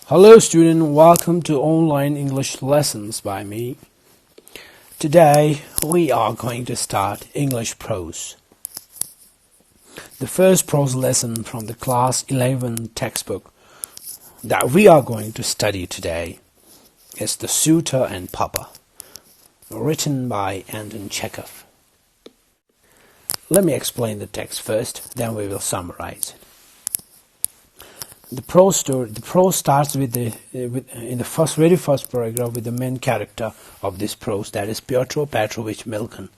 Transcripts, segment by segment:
Hello student, welcome to online English lessons by me. Today we are going to start English prose. The first prose lesson from the class 11 textbook that we are going to study today is The Suitor and Papa, written by Anton Chekov. Let me explain the text first, then we will summarize it. The prose starts in the very first paragraph with the main character of this prose, that is Pyotr Petrovich Milken,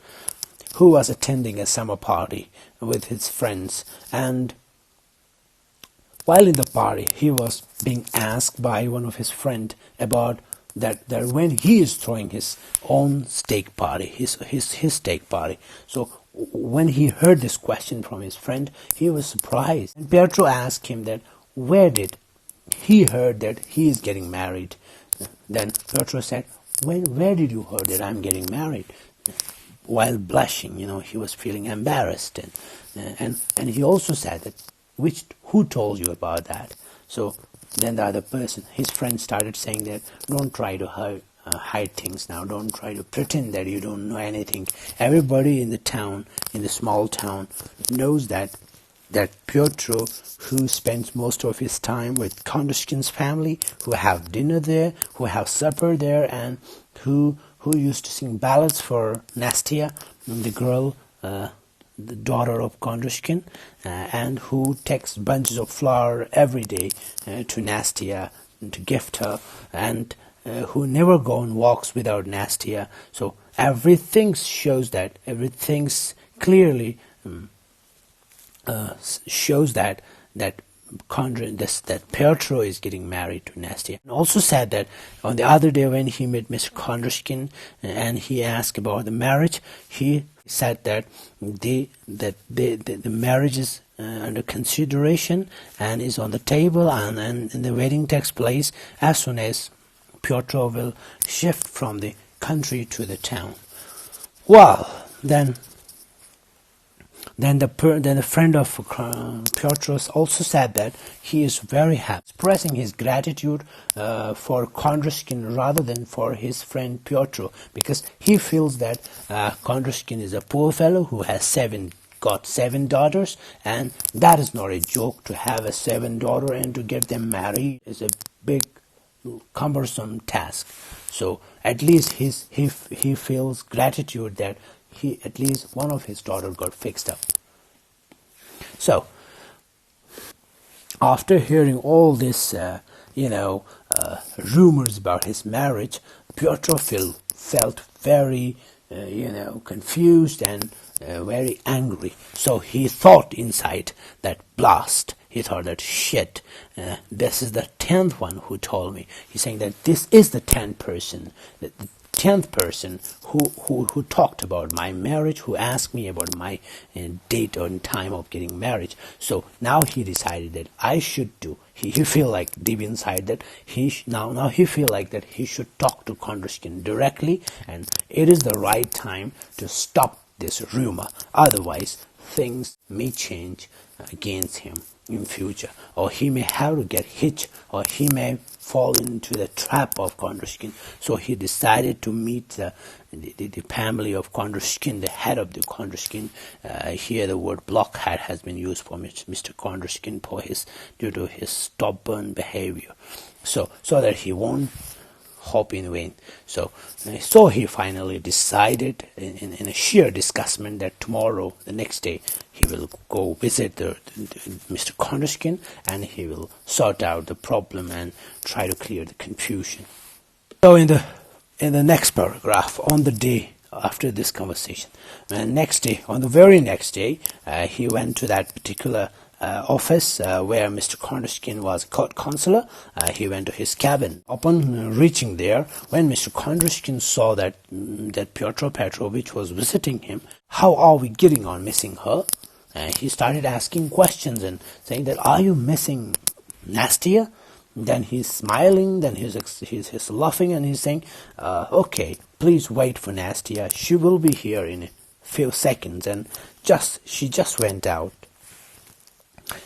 who was attending a summer party with his friends, and while in the party he was being asked by one of his friends about that when he is throwing his own steak party, his steak party. So when he heard this question from his friend, he was surprised, and Pyotr asked him that where did he heard that he is getting married. Then Pyotr said, where did you heard that I'm getting married? While blushing, he was feeling embarrassed, and he also said that who told you about that? So then the other person, his friend, started saying that don't try to hide things now. Don't try to pretend that you don't know anything. Everybody in the town, in the small town, knows that Pyotr, who spends most of his time with Kondrashkin's family, who have dinner there, who have supper there, and who used to sing ballads for Nastia, the girl, the daughter of Kondrashkin, and who takes bunches of flower every day to Nastia to gift her, and who never go on walks without Nastia. So everything shows that, everything's clearly shows that Pyotr is getting married to Nastia. And also said that on the other day when he met Mr. Kondrashkin and he asked about the marriage, he said that the marriage is under consideration and is on the table, and the wedding takes place as soon as Pyotr will shift from the country to the town. Well, then the friend of Pyotr also said that he is very happy, expressing his gratitude for Kondrashkin rather than for his friend Pyotr, because he feels that Kondrashkin is a poor fellow who has got seven daughters, and that is not a joke. To have a 7 daughter and to get them married is a big, cumbersome task. So at least he feels gratitude that at least one of his daughters got fixed up. So, after hearing all this, rumors about his marriage, Pyotr felt very, confused and very angry. So he thought inside that blast. He thought that shit, this is the 10th one who told me. He's saying that this is the 10th person. The 10th person who talked about my marriage, who asked me about my date or time of getting married. So now he decided that I should do. He feel like deep inside that now he feel like that he should talk to Kondrashkin directly, and it is the right time to stop this rumor. Otherwise, things may change against him in future, or he may have to get hit, or he may fall into the trap of Kondrashkin. So he decided to meet the family of Kondrashkin, the head of the Kondrashkin. Here the word blockhead has been used for Mr. Kondrashkin due to his stubborn behavior. So that he won't hope in vain. So he finally decided in a sheer disgustment that tomorrow, the next day, he will go visit Mr. Kondrashkin, and he will sort out the problem and try to clear the confusion. So in the next paragraph, on the day after this conversation, on the very next day, he went to that particular office where Mr. Kondrashkin was court counselor. He went to his cabin. Upon reaching there, when Mr. Kondrashkin saw that Pyotr Petrovich was visiting him, how are we getting on missing her? He started asking questions and saying that, are you missing Nastia? Then he's smiling, then he's laughing, and he's saying, okay, please wait for Nastia. She will be here in a few seconds. And she just went out.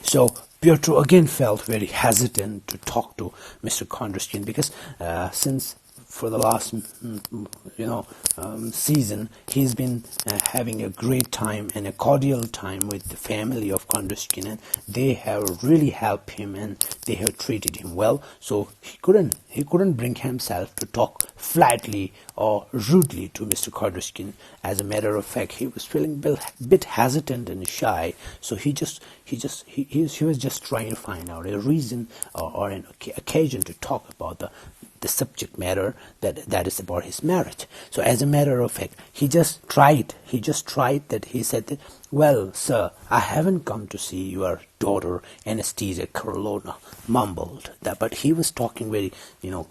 So Piotr again felt very hesitant to talk to Mr. Kondrashkin because since for the last season he's been having a great time and a cordial time with the family of Kondrashkin, and they have really helped him and they have treated him well, so he couldn't bring himself to talk flatly or rudely to Mr. Kondrashkin. As a matter of fact, he was feeling a bit hesitant and shy, so he was just trying to find out a reason or an occasion to talk about the subject matter that is about his marriage. So as a matter of fact, he just tried that. He said that, well, sir, I haven't come to see your daughter Anastasia Karolona, mumbled that, but he was talking very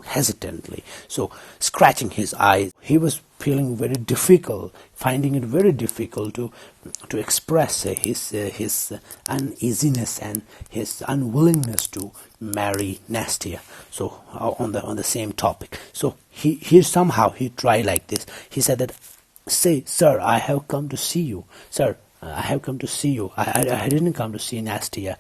hesitantly, so scratching his eyes. He was feeling very difficult, finding it very difficult to express his uneasiness and his unwillingness to marry Nastia. So on the same topic. So he somehow tried like this. He said that, say, sir, I have come to see you, sir. I have come to see you. I didn't come to see Nastia.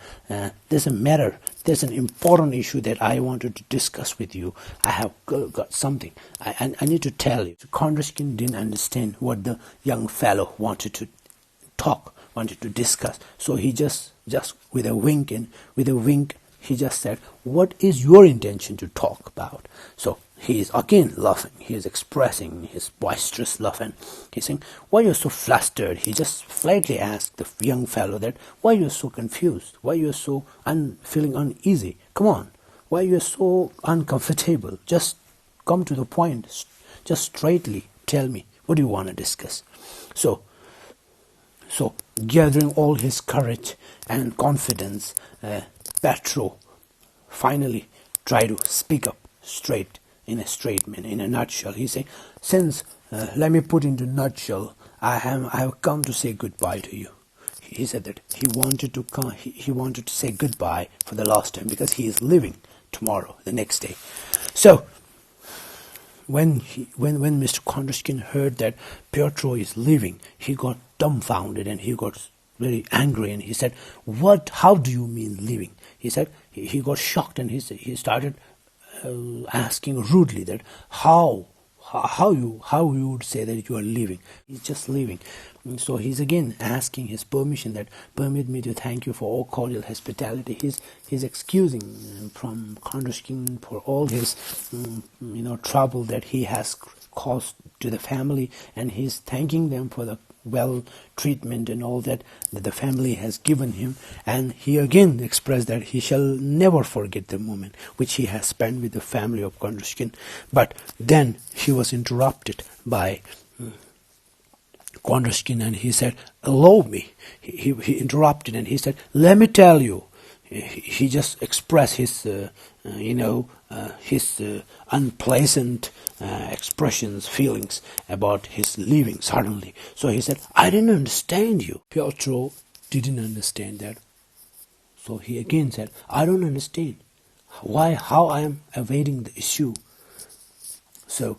There's an important issue that I wanted to discuss with you. I have got something. I need to tell you. Kondrashkin didn't understand what the young fellow wanted to discuss. So he just with a wink, he just said, what is your intention to talk about? So he is again laughing. He is expressing his boisterous laugh, and he's saying, why you're so flustered? He just flatly asked the young fellow that, why you're so confused? Why you're so feeling uneasy? Come on, why you're so uncomfortable? Just come to the point. Just straightly tell me, what do you want to discuss? So gathering all his courage and confidence, Petro finally tried to speak up straight, in a nutshell. He said, since, let me put into nutshell, I have come to say goodbye to you. He said that he wanted to say goodbye for the last time because he is leaving tomorrow, the next day. So when Mr. Kondrashkin heard that Piotr is leaving, he got dumbfounded and he got very angry, and he said, what, how do you mean leaving? He said he got shocked, and he started asking rudely that how you would say that you are leaving. He's just leaving. And so he's again asking his permission, that permit me to thank you for all cordial hospitality. He's excusing from Kondrashkin for all his trouble that he has caused to the family, and he's thanking them for the well treatment and all that the family has given him, and he again expressed that he shall never forget the moment which he has spent with the family of Kondrashkin. But then he was interrupted by Kondrashkin, and he said, allow me. He interrupted, and he said, let me tell you. He just expressed his unpleasant expressions, feelings about his leaving suddenly. So he said, I didn't understand you. Piotr didn't understand that. So he again said, I don't understand how I am evading the issue. So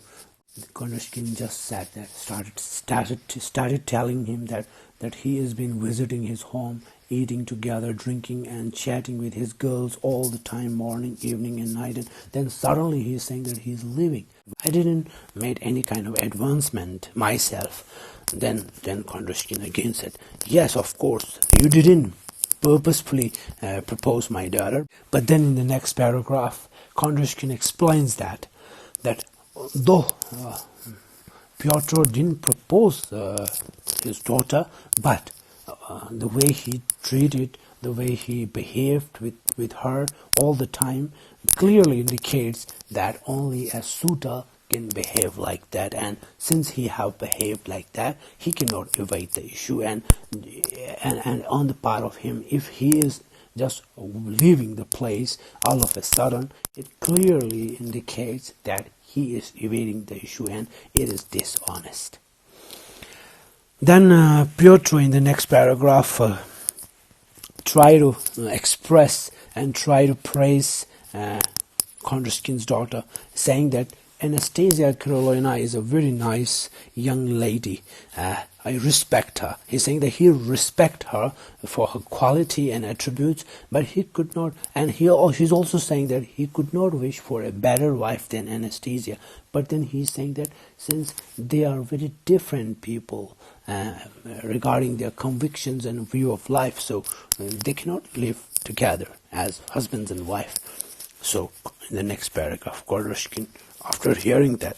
Kondrashkin just sat there, started telling him that he has been visiting his home, eating together, drinking and chatting with his girls all the time, morning, evening and night, and then suddenly he's saying that he's leaving. I didn't make any kind of advancement myself. Then Kondrashkin again said, yes, of course, you didn't purposefully propose my daughter. But then in the next paragraph, Kondrashkin explains that though Piotr didn't propose his daughter, but the way he treated, the way he behaved with her all the time clearly indicates that only a suitor can behave like that, and since he have behaved like that, he cannot evade the issue, and on the part of him, if he is just leaving the place all of a sudden, it clearly indicates that he is evading the issue and it is dishonest. Then Piotr in the next paragraph try to express and try to praise Kondrashkin's daughter, saying that Anastasia Karolina is a very nice young lady, I respect her. He's saying that he respect her for her quality and attributes, but he could not, and he's also saying that he could not wish for a better wife than Anastasia. But then he's saying that since they are very different people regarding their convictions and view of life, so they cannot live together as husbands and wife. So in the next paragraph, Kondrashkin, after hearing that,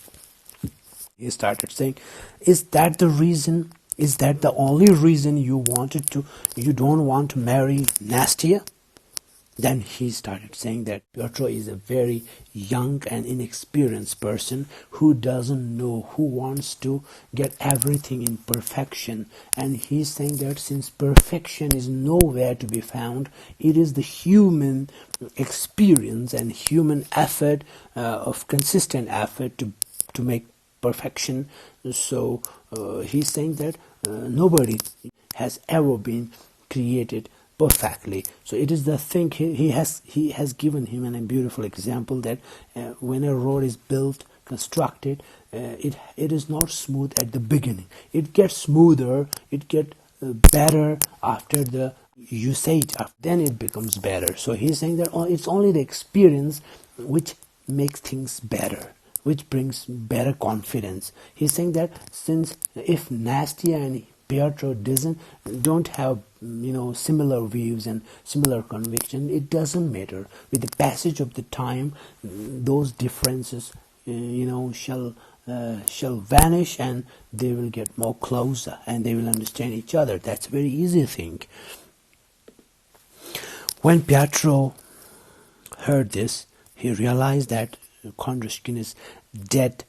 he started saying, is that the reason? Is that the only reason you don't want to marry Nastia? Then he started saying that Piotr is a very young and inexperienced person who doesn't know, who wants to get everything in perfection. And he's saying that since perfection is nowhere to be found, it is the human experience and human effort, of consistent effort to make perfection. So he's saying that nobody has ever been created perfectly. So it is the thing. He has given him a beautiful example that when a road is built, constructed, it is not smooth at the beginning. It gets smoother, it gets better after the usage, then it becomes better. So he's saying that it's only the experience which makes things better, which brings better confidence. He's saying that since if Nastia and Piotr don't have similar views and similar conviction, it doesn't matter. With the passage of the time, those differences shall vanish, and they will get more closer and they will understand each other. That's a very easy thing. When Piotr heard this, he realized that Kondrashkin is dead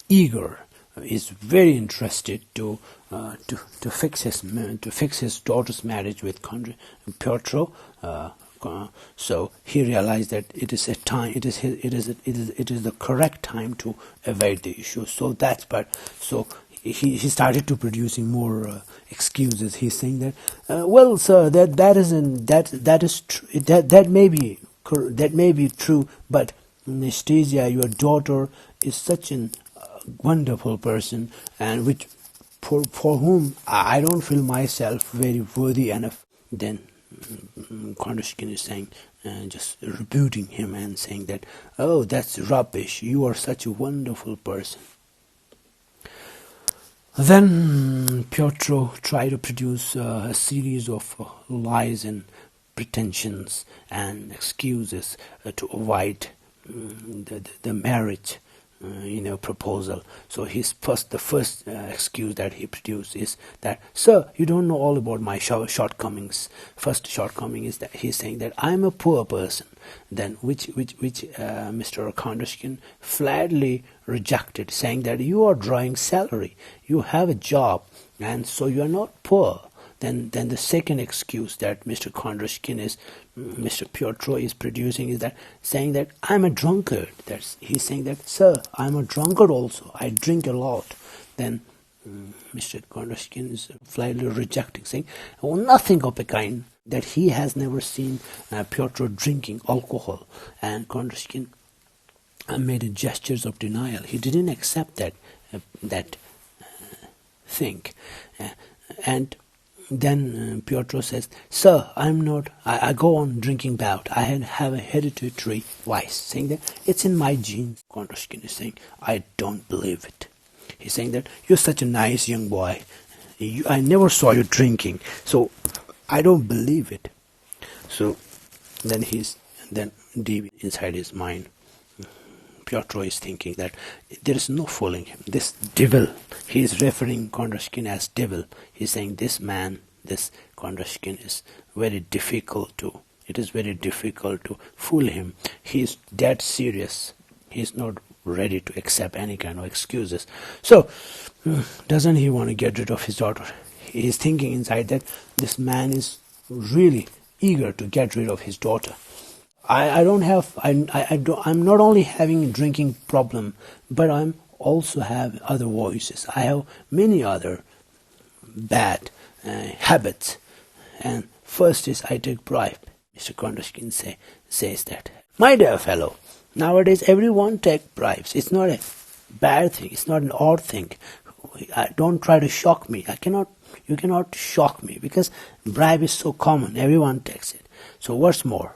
eager, is very interested to fix his daughter's marriage with Piotr. So he realized that it is the correct time to evade the issue. So he started to producing more excuses. He's saying that, well, sir, that may be true, but Anastasia, your daughter, is such an wonderful person, and which for whom I don't feel myself very worthy enough. Then Kondrashkin is saying, just rebuking him and saying that, oh, that's rubbish, you are such a wonderful person. Then Piotr tried to produce a series of lies and pretensions and excuses to avoid the marriage proposal. So the first excuse that he produced is that, sir, you don't know all about my shortcomings. First shortcoming is that he's saying that I'm a poor person. Then which Mr. Kondrashkin flatly rejected, saying that you are drawing salary, you have a job, and so you are not poor. Then the second excuse that Mr. Piotr is producing is that saying that I'm a drunkard. He's saying that, sir, I'm a drunkard also. I drink a lot. Then Mr. Kondrashkin is flatly rejecting, saying, oh, nothing of the kind, that he has never seen Piotr drinking alcohol. And Kondrashkin made gestures of denial. He didn't accept that thing. And then Piotr says, sir, I go on drinking bout. I have a hereditary vice, saying that it's in my genes. Kondrashkin is saying, I don't believe it. He's saying that you're such a nice young boy. I never saw you drinking, so I don't believe it. So then deep inside his mind, Piotr is thinking that there is no fooling him. This devil, he is referring Kondrashkin as devil. He's saying this Kondrashkin is very difficult to fool him. He is dead serious. He is not ready to accept any kind of excuses. So, doesn't he want to get rid of his daughter? He is thinking inside that this man is really eager to get rid of his daughter. I'm not only having a drinking problem, but I'm also have other voices. I have many other bad habits. And first is I take bribe. Mr. Kondrashkin says that, my dear fellow, nowadays everyone takes bribes. It's not a bad thing. It's not an odd thing. don't try to shock me. You cannot shock me, because bribe is so common. Everyone takes it. So what's more?